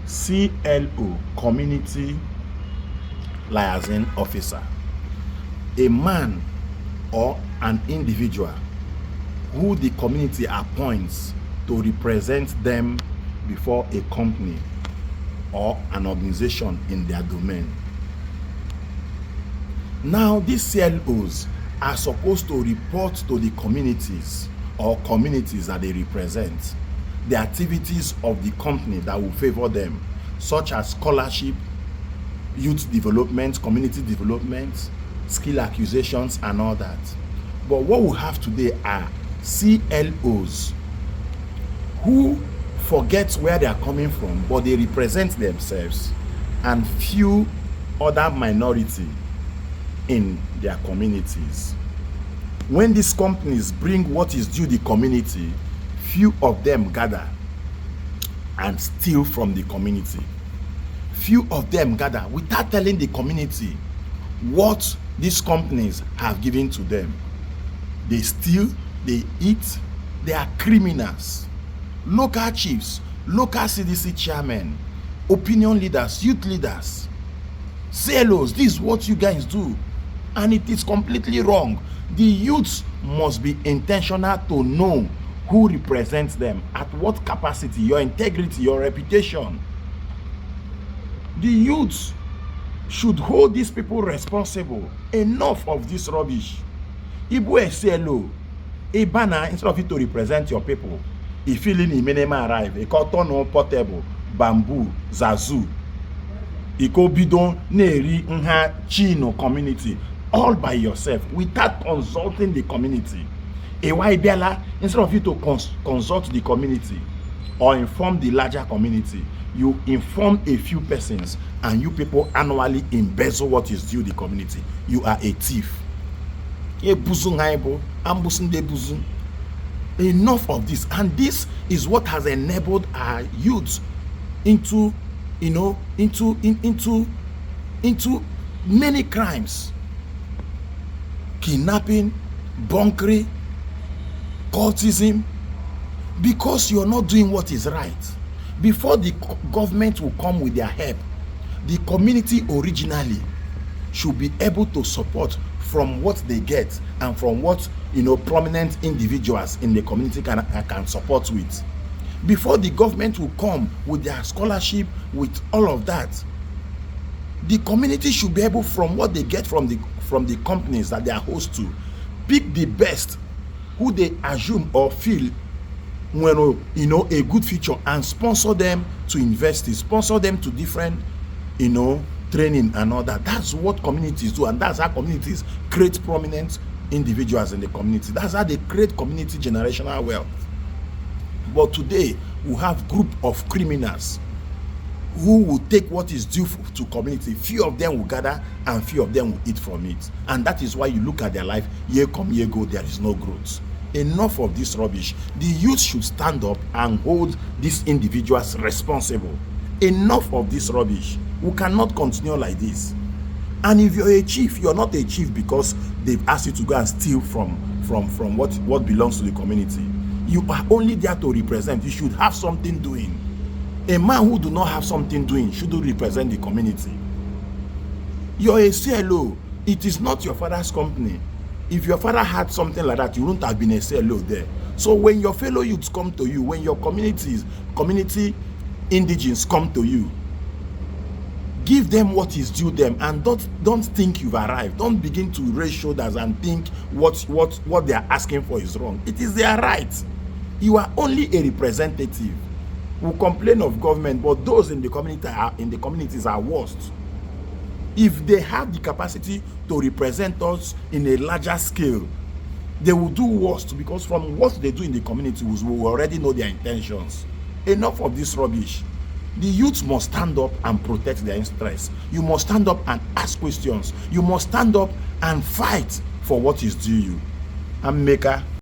CLO, Community Liaison Officer, a man or an individual who the community appoints to represent them before a company or an organization in their domain. Now, these CLOs are supposed to report to the communities or communities that they represent the activities of the company that will favor them, such as scholarship, youth development, community development, skill acquisitions, and all that. But what we have today are CLOs who forget where they are coming from, but they represent themselves and few other minority in their communities. When these companies bring what is due the community, few of them gather and steal from the community. Few of them gather without telling the community what these companies have given to them. They steal, they eat, they are criminals. Local chiefs, local CDC chairmen, opinion leaders, youth leaders, CLOs, this is what you guys do. And it is completely wrong. The youths must be intentional to know who represents them, at what capacity, your integrity, your reputation. The youths should hold these people responsible. Enough of this rubbish. Ibu a CLO, a banner, instead of it to represent your people, a feeling in minima arrive, a cotton or portable, bamboo, zazu, a bidon, neri, nha, chino community, all by yourself, without consulting the community. A Waibela, instead of you to consult the community or inform the larger community, you inform a few persons and you people annually embezzle what is due the community. You are a thief. Enough of this. And this is what has enabled our youth into many crimes. Kidnapping, bunkering, cultism, because you're not doing what is right. Before the government will come with their help, the community originally should be able to support from what they get and from what prominent individuals in the community can support with. Before the government will come with their scholarship, with all of that, the community should be able, from what they get from the companies that they are host to, pick the best who they assume or feel a good future and sponsor them to invest in, sponsor them to different training and all that. That's what communities do, and that's how communities create prominent individuals in the community. That's how they create community generational wealth. But today we have group of criminals who will take what is due to community. Few of them will gather and few of them will eat from it. And that is why you look at their life, year come, year go, there is no growth. Enough of this rubbish. The youth should stand up and hold these individuals responsible. Enough of this rubbish. We cannot continue like this. And if you're a chief, you're not a chief because they've asked you to go and steal from what belongs to the community. You are only there to represent. You should have something doing. A man who do not have something doing shouldn't represent the community. You're a CLO. It is not your father's company. If your father had something like that, you wouldn't have been a CLO there. So when your fellow youths come to you, when your community indigenes come to you, give them what is due them, and don't think you've arrived. Don't begin to raise shoulders and think what they are asking for is wrong. It is their right. You are only a representative. We complain of government, but those in the communities are worst. If they have the capacity to represent us in a larger scale, they will do worst, because from what they do in the community, we already know their intentions. Enough of this rubbish. The youth must stand up and protect their interests. You must stand up and ask questions. You must stand up and fight for what is due you. I'm Maker.